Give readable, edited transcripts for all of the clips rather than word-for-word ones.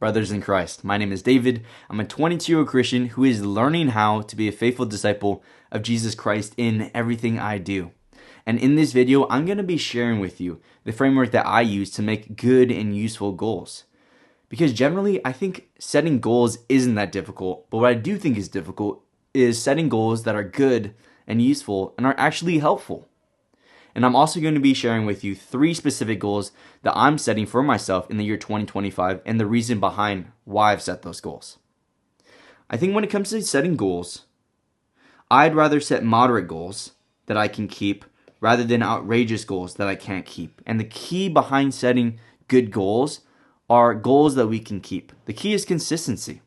Brothers in Christ. My name is David. I'm a 22-year-old Christian who is learning how to be a faithful disciple of Jesus Christ in everything I do. And in this video, I'm going to be sharing with you the framework that I use to make good and useful goals. Because generally, I think setting goals isn't that difficult, but what I do think is difficult is setting goals that are good and useful and are actually helpful. And I'm also going to be sharing with you 3 specific goals that I'm setting for myself in the year 2025 and the reason behind why I've set those goals. I think when it comes to setting goals, I'd rather set moderate goals that I can keep rather than outrageous goals that I can't keep. And the key behind setting good goals are goals that we can keep. The key is consistency.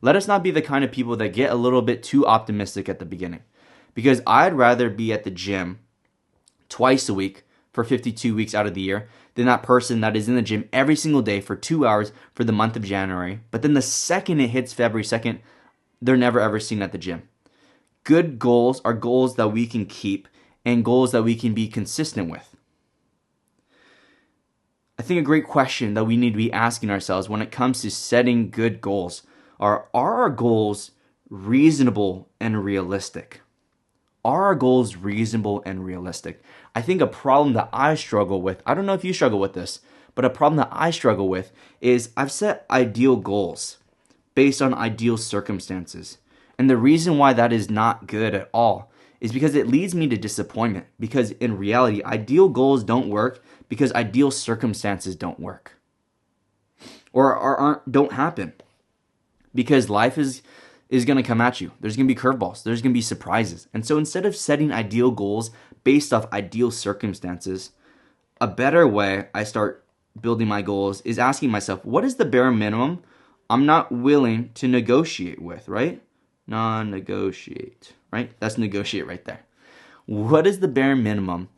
Let us not be the kind of people that get a little bit too optimistic at the beginning, because I'd rather be at the gym twice a week for 52 weeks out of the year than that person that is in the gym every single day for 2 hours for the month of January. But then the second it hits February 2nd, they're never ever seen at the gym. Good goals are goals that we can keep and goals that we can be consistent with. I think a great question that we need to be asking ourselves when it comes to setting good goals are our goals reasonable and realistic? Are our goals reasonable and realistic? I think a problem that I struggle with, I don't know if you struggle with this, but a problem that I struggle with is I've set ideal goals based on ideal circumstances. And the reason why that is not good at all is because it leads me to disappointment. Because in reality, ideal goals don't work because ideal circumstances don't work. Or don't happen. Because life is going to come at you. There's going to be curveballs. There's going to be surprises. And so instead of setting ideal goals based off ideal circumstances, a better way I start building my goals is asking myself, what is the bare minimum I'm not willing to negotiate with, right? Non-negotiate, right? That's negotiate right there. What is the bare minimum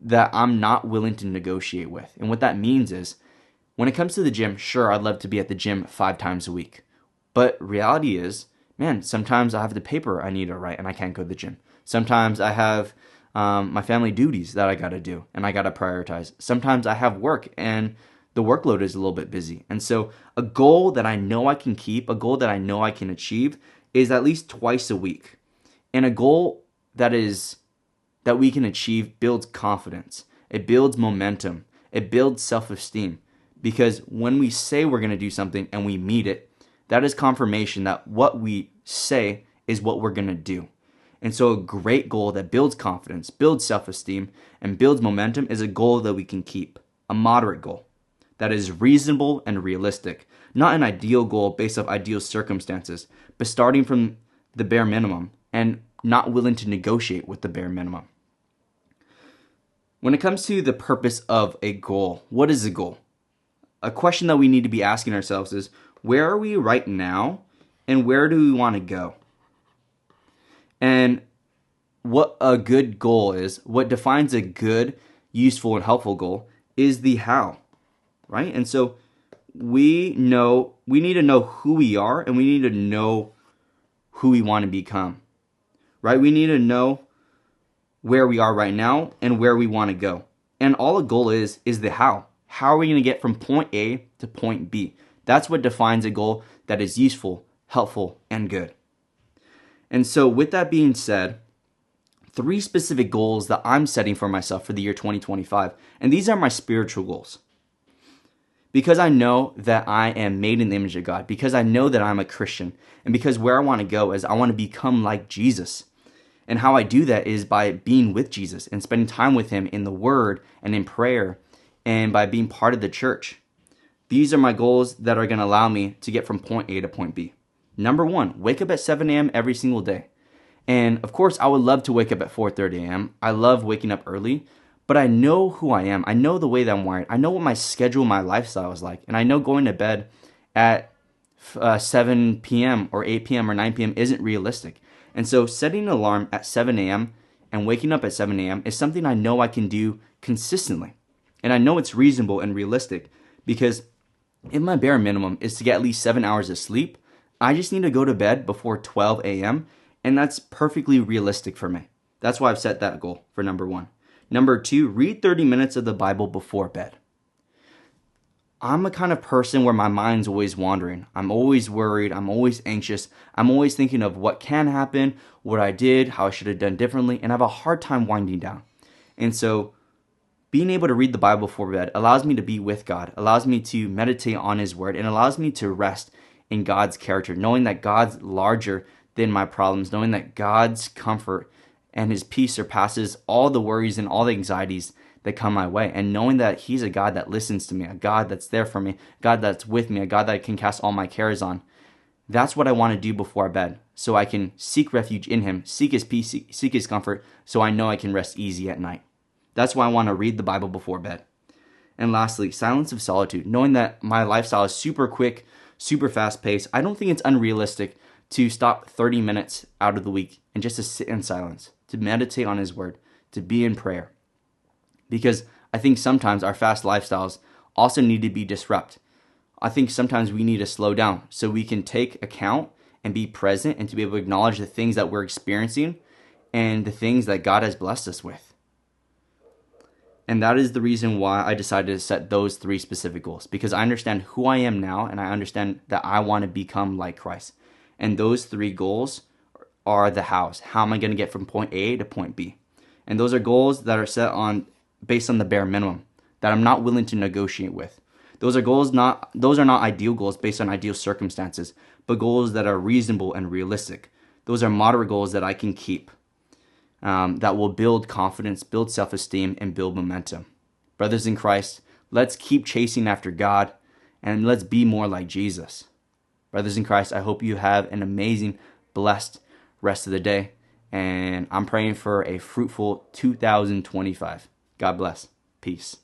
that I'm not willing to negotiate with? And what that means is, when it comes to the gym, sure, I'd love to be at the gym 5 times a week. But reality is, man, sometimes I have the paper I need to write and I can't go to the gym. Sometimes I have my family duties that I got to do and I got to prioritize. Sometimes I have work and the workload is a little bit busy. And so a goal that I know I can keep, a goal that I know I can achieve is at least twice a week. And a goal that we can achieve builds confidence. It builds momentum. It builds self-esteem. Because when we say we're going to do something and we meet it, that is confirmation that what we say is what we're going to do. And so a great goal that builds confidence, builds self-esteem, and builds momentum is a goal that we can keep. A moderate goal that is reasonable and realistic. Not an ideal goal based off ideal circumstances, but starting from the bare minimum and not willing to negotiate with the bare minimum. When it comes to the purpose of a goal, what is a goal? A question that we need to be asking ourselves is, where are we right now and where do we want to go? And what a good goal is, what defines a good, useful, and helpful goal is the how, right? And so we need to know who we are and we need to know who we want to become, right? We need to know where we are right now and where we want to go. And all a goal is the how. How are we going to get from point A to point B? That's what defines a goal that is useful, helpful, and good. And so with that being said, 3 specific goals that I'm setting for myself for the year 2025. And these are my spiritual goals. Because I know that I am made in the image of God. Because I know that I'm a Christian. And because where I want to go is I want to become like Jesus. And how I do that is by being with Jesus and spending time with Him in the Word and in prayer and by being part of the church. These are my goals that are going to allow me to get from point A to point B. Number 1, wake up at 7 a.m. every single day. And of course, I would love to wake up at 4:30 a.m. I love waking up early, but I know who I am. I know the way that I'm wired. I know what my schedule, my lifestyle is like. And I know going to bed at 7 p.m. or 8 p.m. or 9 p.m. isn't realistic. And so setting an alarm at 7 a.m. and waking up at 7 a.m. is something I know I can do consistently. And I know it's reasonable and realistic because if my bare minimum is to get at least 7 hours of sleep, I just need to go to bed before 12 a.m. and that's perfectly realistic for me. That's why I've set that goal for number 1. Number 2, read 30 minutes of the Bible before bed. I'm a kind of person where my mind's always wandering. I'm always worried. I'm always anxious. I'm always thinking of what can happen, what I did, how I should have done differently, and I have a hard time winding down. And so being able to read the Bible before bed allows me to be with God, allows me to meditate on His Word, and allows me to rest in God's character, knowing that God's larger than my problems, knowing that God's comfort and His peace surpasses all the worries and all the anxieties that come my way, and knowing that He's a God that listens to me, a God that's there for me, a God that's with me, a God that I can cast all my cares on. That's what I want to do before bed, so I can seek refuge in Him, seek His peace, seek His comfort, so I know I can rest easy at night. That's why I want to read the Bible before bed. And lastly, silence of solitude. Knowing that my lifestyle is super quick, super fast paced, I don't think it's unrealistic to stop 30 minutes out of the week and just to sit in silence, to meditate on His Word, to be in prayer. Because I think sometimes our fast lifestyles also need to be disrupted. I think sometimes we need to slow down so we can take account and be present and to be able to acknowledge the things that we're experiencing and the things that God has blessed us with. And that is the reason why I decided to set those 3 specific goals, because I understand who I am now and I understand that I want to become like Christ. And those 3 goals are the hows. How am I going to get from point A to point B? And those are goals that are set on based on the bare minimum that I'm not willing to negotiate with. Those are not ideal goals based on ideal circumstances, but goals that are reasonable and realistic. Those are moderate goals that I can keep, that will build confidence, build self-esteem, and build momentum. Brothers in Christ, let's keep chasing after God, and let's be more like Jesus. Brothers in Christ, I hope you have an amazing, blessed rest of the day, and I'm praying for a fruitful 2025. God bless. Peace.